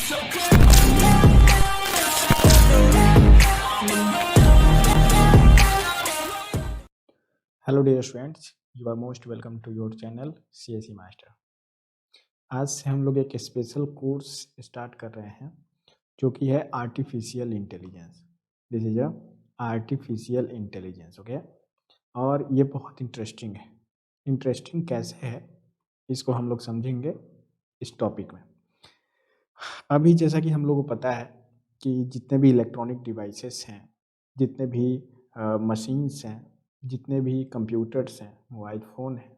Hello dear students, you are most welcome to your channel CSE master. आज से हम लोग एक स्पेशल कोर्स स्टार्ट कर रहे हैं जो कि है artificial intelligence. This is a artificial intelligence, okay. और ये बहुत इंटरेस्टिंग है। इंटरेस्टिंग कैसे है इसको हम लोग समझेंगे इस टॉपिक में। अभी जैसा कि हम लोगों को पता है कि जितने भी इलेक्ट्रॉनिक डिवाइसेस हैं, जितने भी मशीन्स हैं, जितने भी कंप्यूटर्स हैं, मोबाइल फ़ोन हैं,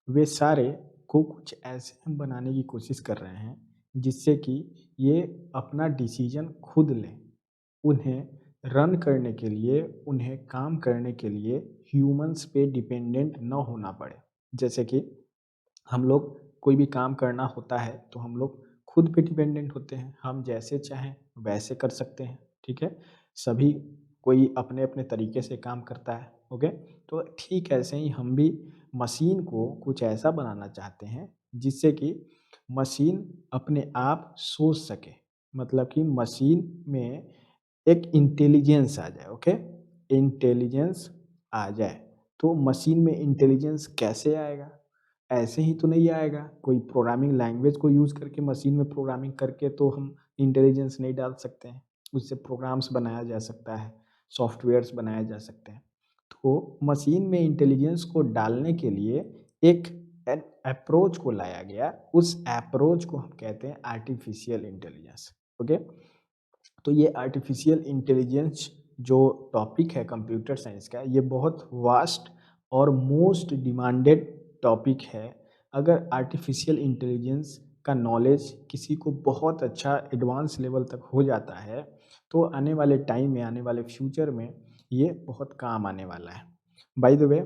वे सारे को कुछ ऐसे हम बनाने की कोशिश कर रहे हैं जिससे कि ये अपना डिसीजन खुद लें। उन्हें रन करने के लिए, उन्हें काम करने के लिए ह्यूमंस पे डिपेंडेंट न होना पड़े। जैसे कि हम लोग कोई भी काम करना होता है तो हम लोग खुद पे डिपेंडेंट होते हैं, हम जैसे चाहें वैसे कर सकते हैं, ठीक है। सभी कोई अपने अपने तरीके से काम करता है, ओके। तो ठीक ऐसे ही हम भी मशीन को कुछ ऐसा बनाना चाहते हैं जिससे कि मशीन अपने आप सोच सके, मतलब कि मशीन में एक इंटेलिजेंस आ जाए, ओके। इंटेलिजेंस आ जाए तो मशीन में इंटेलिजेंस कैसे आएगा? ऐसे ही तो नहीं आएगा। कोई प्रोग्रामिंग लैंग्वेज को यूज़ करके मशीन में प्रोग्रामिंग करके तो हम इंटेलिजेंस नहीं डाल सकते हैं। उससे प्रोग्राम्स बनाया जा सकता है, सॉफ्टवेयर्स बनाए जा सकते हैं। तो मशीन में इंटेलिजेंस को डालने के लिए एक अप्रोच को लाया गया। उस अप्रोच को हम कहते हैं आर्टिफिशियल इंटेलिजेंस, ओके। तो ये आर्टिफिशियल इंटेलिजेंस जो टॉपिक है कंप्यूटर साइंस का, ये बहुत वास्ट और मोस्ट डिमांडेड टॉपिक है। अगर आर्टिफिशियल इंटेलिजेंस का नॉलेज किसी को बहुत अच्छा एडवांस लेवल तक हो जाता है तो आने वाले टाइम में, आने वाले फ्यूचर में ये बहुत काम आने वाला है। बाय द वे,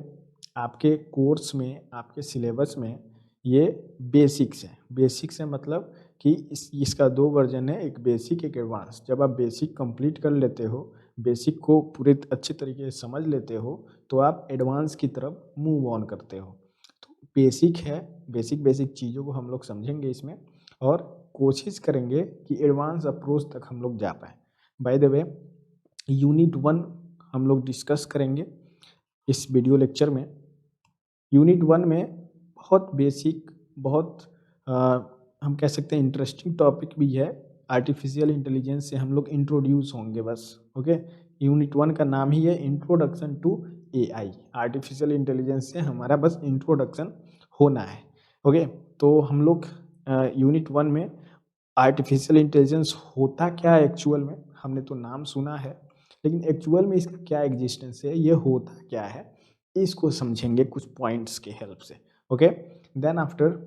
आपके कोर्स में, आपके सिलेबस में ये बेसिक्स है। बेसिक्स है मतलब कि इसका दो वर्जन है, एक बेसिक, एक एडवांस। जब आप बेसिक कंप्लीट कर लेते हो, बेसिक को पूरे अच्छे तरीके से समझ लेते हो, तो आप एडवांस की तरफ मूव ऑन करते हो। तो बेसिक है, बेसिक बेसिक चीज़ों को हम लोग समझेंगे इसमें और कोशिश करेंगे कि एडवांस अप्रोच तक हम लोग जा पाएँ। बाय द वे, यूनिट 1 हम लोग डिस्कस करेंगे इस वीडियो लेक्चर में। यूनिट 1 में बहुत बेसिक, बहुत हम कह सकते हैं इंटरेस्टिंग टॉपिक भी है। आर्टिफिशियल इंटेलिजेंस से हम लोग इंट्रोड्यूस होंगे बस, ओके। यूनिट 1 का नाम ही है introduction to AI। Artificial intelligence से हमारा बस इंट्रोडक्शन होना है, ओके। तो हम लोग यूनिट 1 में आर्टिफिशियल इंटेलिजेंस होता क्या है एक्चुअल में, हमने तो नाम सुना है, लेकिन एक्चुअल में इसका क्या एग्जिस्टेंस है, ये होता क्या है, इसको समझेंगे कुछ पॉइंट्स के हेल्प से, okay. Then after,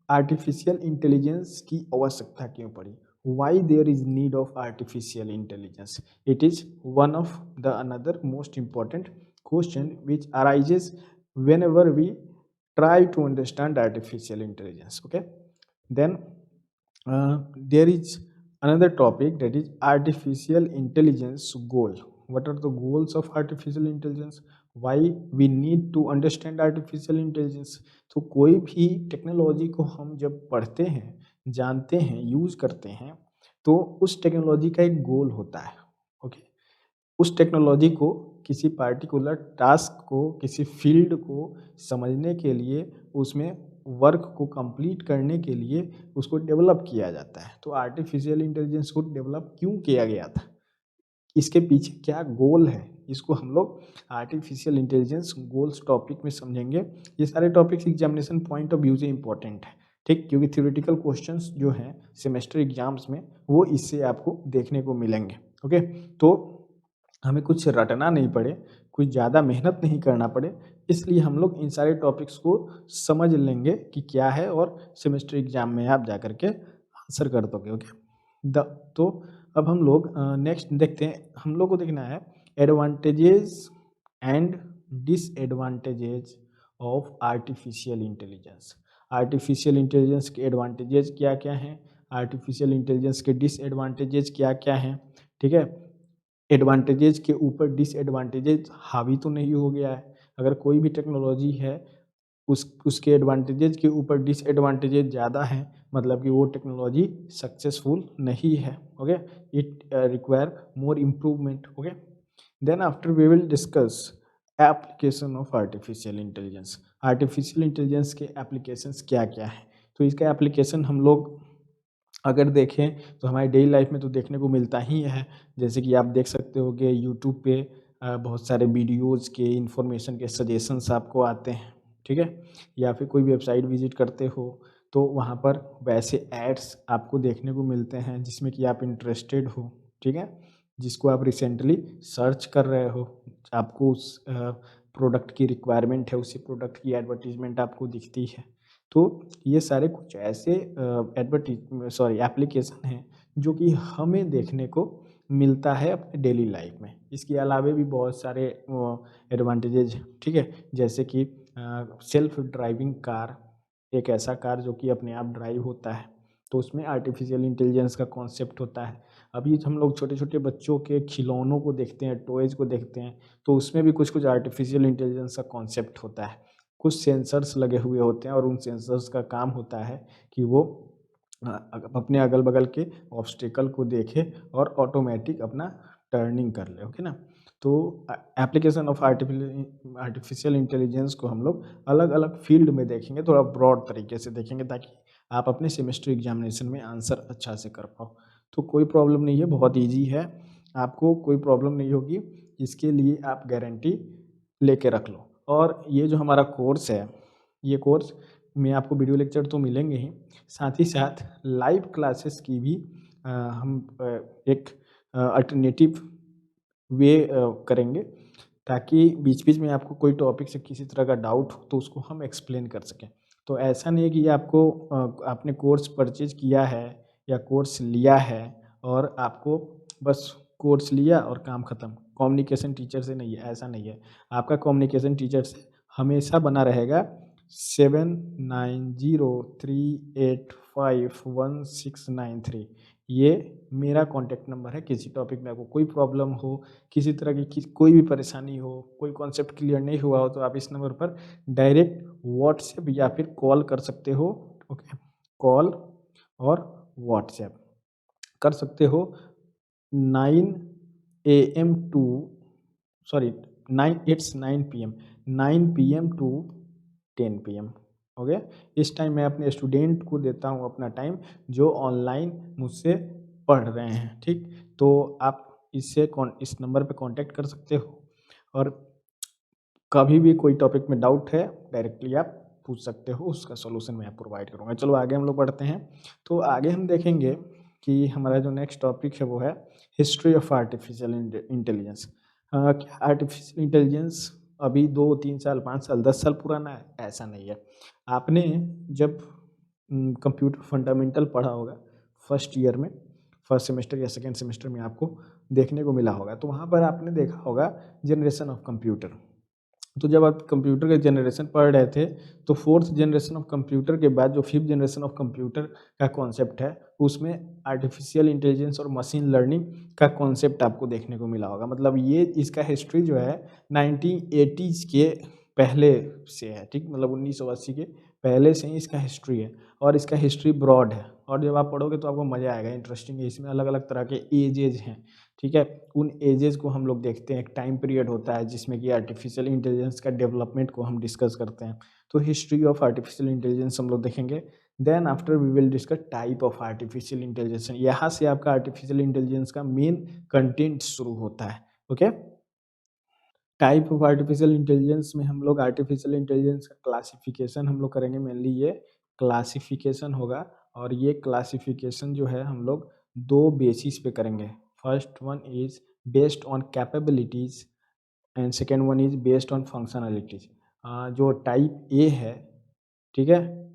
artificial intelligence की आवश्यकता क्यों पड़ी? Why there is need of artificial intelligence? It is one of the another most important question which arises whenever we try to understand artificial intelligence, okay. Then there is another topic, that is artificial intelligence goal. What are the goals of artificial intelligence? Why we need to understand artificial intelligence? तो कोई भी technology को हम जब पढ़ते हैं, जानते हैं, यूज करते हैं, तो उस टेक्नोलॉजी का एक गोल होता है, ओके। उस टेक्नोलॉजी को, किसी पार्टिकुलर टास्क को, किसी फील्ड को समझने के लिए, उसमें वर्क को कंप्लीट करने के लिए उसको डेवलप किया जाता है। तो आर्टिफिशियल इंटेलिजेंस को डेवलप क्यों किया गया था, इसके पीछे क्या गोल है, इसको हम लोग आर्टिफिशियल इंटेलिजेंस गोल्स टॉपिक में समझेंगे। ये सारे topics examination point of view से इंपॉर्टेंट है, ठीक, क्योंकि थ्योरेटिकल क्वेश्चंस जो हैं सेमेस्टर एग्जाम्स में, वो इससे आपको देखने को मिलेंगे, ओके। तो हमें कुछ रटना नहीं पड़े, कुछ ज़्यादा मेहनत नहीं करना पड़े, इसलिए हम लोग इन सारे टॉपिक्स को समझ लेंगे कि क्या है, और सेमेस्टर एग्जाम में आप जा कर के आंसर कर दोगे, ओके। तो अब हम लोग नेक्स्ट देखते हैं। हम लोग को देखना है advantages and disadvantages of artificial intelligence. Artificial intelligence के एडवांटेजेस क्या क्या हैं, आर्टिफिशियल इंटेलिजेंस के डिसएडवांटेजेस क्या क्या हैं, ठीक है। एडवांटेजेस के ऊपर डिसएडवांटेजेस हावी तो नहीं हो गया है। अगर कोई भी टेक्नोलॉजी है, उसके एडवांटेजेस के ऊपर डिसएडवांटेजेस ज़्यादा हैं, मतलब कि वो टेक्नोलॉजी सक्सेसफुल नहीं है। Okay, it require more improvement. Okay, then after we will discuss application of artificial intelligence. Artificial intelligence के एप्लीकेशंस क्या क्या है। तो इसका एप्लीकेशन हम लोग अगर देखें तो हमारी डेली लाइफ में तो देखने को मिलता ही है। जैसे कि आप देख सकते हो कि यूट्यूब पे बहुत सारे वीडियोज़ के इन्फॉर्मेशन के सजेशंस आपको आते हैं, ठीक है। या फिर कोई वेबसाइट विजिट करते हो तो वहाँ पर वैसे एड्स आपको देखने को मिलते हैं जिसमें कि आप इंटरेस्टेड हो, ठीक है, जिसको आप रिसेंटली सर्च कर रहे हो, आपको उस प्रोडक्ट की रिक्वायरमेंट है, उसी प्रोडक्ट की एडवर्टीजमेंट आपको दिखती है। तो ये सारे कुछ ऐसे एप्लीकेशन हैं जो कि हमें देखने को मिलता है अपने डेली लाइफ में। इसके अलावा भी बहुत सारे एडवांटेजेज, ठीक है, जैसे कि सेल्फ ड्राइविंग कार, एक ऐसा कार जो कि अपने आप ड्राइव होता है, तो उसमें आर्टिफिशियल इंटेलिजेंस का कॉन्सेप्ट होता है। अभी हम लोग छोटे छोटे बच्चों के खिलौनों को देखते हैं, टॉयज़ को देखते हैं, तो उसमें भी कुछ कुछ आर्टिफिशियल इंटेलिजेंस का कॉन्सेप्ट होता है। कुछ सेंसर्स लगे हुए होते हैं और उन सेंसर्स का काम होता है कि वो अपने अगल बगल के ऑब्स्टेकल को देखे और ऑटोमेटिक अपना टर्निंग कर ले। ओके ना। तो एप्लीकेशन ऑफ आर्टिफिशियल इंटेलिजेंस को हम लोग अलग अलग फील्ड में देखेंगे, थोड़ा ब्रॉड तरीके से देखेंगे ताकि आप अपने सेमेस्टर एग्जामिनेशन में आंसर अच्छा से कर पाओ। तो कोई प्रॉब्लम नहीं है, बहुत ईजी है, आपको कोई प्रॉब्लम नहीं होगी, इसके लिए आप गारंटी लेके रख लो। और ये जो हमारा कोर्स है, ये कोर्स में आपको वीडियो लेक्चर तो मिलेंगे ही, साथ ही साथ लाइव क्लासेस की भी हम एक अल्टरनेटिव वे करेंगे, ताकि बीच बीच में आपको कोई टॉपिक से किसी तरह का डाउट हो तो उसको हम एक्सप्लेन कर सकें। तो ऐसा नहीं है कि आपको आपने कोर्स परचेज किया है या कोर्स लिया है और आपको बस कोर्स लिया और काम ख़त्म, कम्युनिकेशन टीचर से नहीं है, ऐसा नहीं है। आपका कम्युनिकेशन टीचर से हमेशा बना रहेगा। 7903851693 ये मेरा कॉन्टैक्ट नंबर है। किसी टॉपिक में आपको कोई प्रॉब्लम हो, किसी तरह की कोई भी परेशानी हो, कोई कॉन्सेप्ट क्लियर नहीं हुआ हो, तो आप इस नंबर पर डायरेक्ट व्हाट्सएप या फिर कॉल कर सकते हो। ओके, कॉल और व्हाट्सएप कर सकते हो 9 AM to sorry 9 PM 9 PM to 10 PM। Okay, इस टाइम मैं अपने स्टूडेंट को देता हूँ अपना टाइम, जो ऑनलाइन मुझसे पढ़ रहे हैं, ठीक। तो आप इस नंबर पे कांटेक्ट कर सकते हो और कभी भी कोई टॉपिक में डाउट है डायरेक्टली आप पूछ सकते हो, उसका सॉल्यूशन मैं प्रोवाइड करूँगा। चलो आगे हम लोग बढ़ते हैं। तो आगे हम देखेंगे कि हमारा जो नेक्स्ट टॉपिक है वो है हिस्ट्री ऑफ आर्टिफिशियल इंटेलिजेंस। क्या आर्टिफिशियल इंटेलिजेंस अभी 2 3 साल 5 साल 10 साल पुराना है? ऐसा नहीं है। आपने जब कंप्यूटर फंडामेंटल पढ़ा होगा फर्स्ट ईयर में, फर्स्ट सेमेस्टर या सेकेंड सेमेस्टर में आपको देखने को मिला होगा, तो वहाँ पर आपने देखा होगा जनरेशन ऑफ कंप्यूटर। तो जब आप कंप्यूटर के जनरेशन पढ़ रहे थे, तो फोर्थ जनरेशन ऑफ कंप्यूटर के बाद जो फिफ्थ जनरेशन ऑफ कंप्यूटर का कॉन्सेप्ट है, उसमें आर्टिफिशियल इंटेलिजेंस और मशीन लर्निंग का कॉन्सेप्ट आपको देखने को मिला होगा। मतलब ये इसका हिस्ट्री जो है 1980s के पहले से है, ठीक, मतलब 1980 के पहले से ही इसका हिस्ट्री है और इसका हिस्ट्री ब्रॉड है। और जब आप पढ़ोगे तो आपको मज़ा आएगा, इंटरेस्टिंग है। इसमें अलग अलग तरह के एजेज हैं, ठीक है। उन एजेस को हम लोग देखते हैं, एक टाइम पीरियड होता है जिसमें कि आर्टिफिशियल इंटेलिजेंस का डेवलपमेंट को हम डिस्कस करते हैं। तो हिस्ट्री ऑफ आर्टिफिशियल इंटेलिजेंस हम लोग देखेंगे। Then after we will discuss type of artificial intelligence. यहाँ से आपका आर्टिफिशियल इंटेलिजेंस का मेन कंटेंट शुरू होता है। Okay, type of artificial intelligence में हम लोग आर्टिफिशियल इंटेलिजेंस का क्लासिफिकेशन हम लोग करेंगे। मेनली ये क्लासिफिकेशन होगा और ये क्लासिफिकेशन जो है हम लोग दो बेसिस पे करेंगे। First one is based on capabilities and second one is based on functionalities. जो टाइप ए है, ठीक है,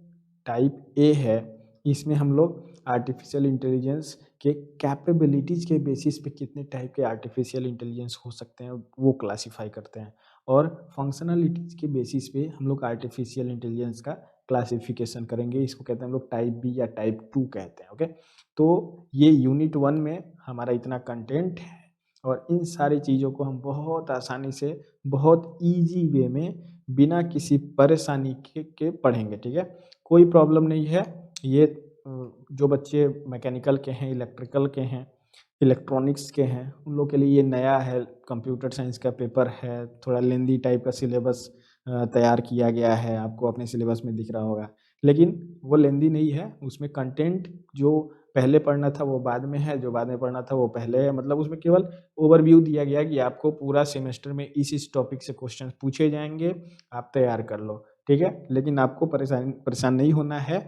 टाइप ए है, इसमें हम लोग आर्टिफिशियल इंटेलिजेंस के कैपेबिलिटीज़ के बेसिस पे कितने टाइप के आर्टिफिशियल इंटेलिजेंस हो सकते हैं वो क्लासीफाई करते हैं। और फंक्शनलिटीज़ के बेसिस पे हम लोग आर्टिफिशियल इंटेलिजेंस का क्लासिफिकेशन करेंगे। इसको कहते हैं हम लोग टाइप बी या टाइप 2 कहते हैं। ओके, तो ये यूनिट 1 में हमारा इतना कंटेंट है और इन सारी चीज़ों को हम बहुत आसानी से, बहुत ईज़ी वे में, बिना किसी परेशानी के पढ़ेंगे, ठीक है? कोई प्रॉब्लम नहीं है। ये जो बच्चे मैकेनिकल के हैं, इलेक्ट्रिकल के हैं, इलेक्ट्रॉनिक्स के हैं, उन लोग के लिए ये नया है। कंप्यूटर साइंस का पेपर है, थोड़ा लेंदी टाइप का सिलेबस तैयार किया गया है, आपको अपने सिलेबस में दिख रहा होगा। लेकिन वो लेंदी नहीं है, उसमें कंटेंट जो पहले पढ़ना था वो बाद में है, जो बाद में पढ़ना था वो पहले है। मतलब उसमें केवल ओवरव्यू दिया गया है कि आपको पूरा सेमेस्टर में इस टॉपिक से क्वेश्चन पूछे जाएंगे, आप तैयार कर लो, ठीक है? लेकिन आपको परेशान नहीं होना है।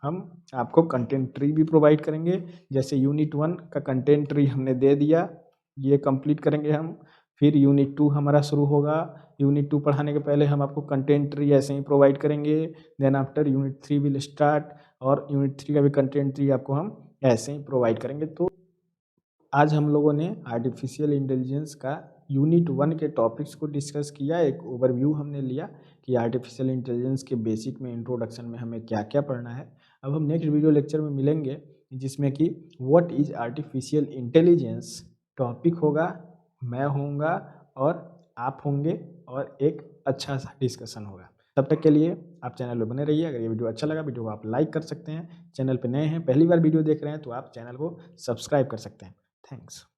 हम आपको कंटेंट ट्री भी प्रोवाइड करेंगे। जैसे यूनिट 1 का कंटेंट ट्री हमने दे दिया, ये कंप्लीट करेंगे हम। फिर यूनिट 2 हमारा शुरू होगा। यूनिट 2 पढ़ाने के पहले हम आपको कंटेंट ट्री ऐसे ही प्रोवाइड करेंगे। Then after unit 3 will start, और यूनिट 3 का भी कंटेंट ट्री आपको हम ऐसे ही प्रोवाइड करेंगे। तो आज हम लोगों ने आर्टिफिशियल इंटेलिजेंस का यूनिट 1 के टॉपिक्स को डिस्कस किया। एक ओवरव्यू हमने लिया कि आर्टिफिशियल इंटेलिजेंस के बेसिक में, इंट्रोडक्शन में हमें क्या क्या पढ़ना है। अब हम नेक्स्ट वीडियो लेक्चर में मिलेंगे, जिसमें कि what is artificial intelligence topic होगा। मैं होऊंगा और आप होंगे, और एक अच्छा सा डिस्कशन होगा। तब तक के लिए आप चैनल पर बने रहिए। अगर ये वीडियो अच्छा लगा, वीडियो को आप लाइक कर सकते हैं। चैनल पे नए हैं, पहली बार वीडियो देख रहे हैं, तो आप चैनल को सब्सक्राइब कर सकते हैं। Thanks.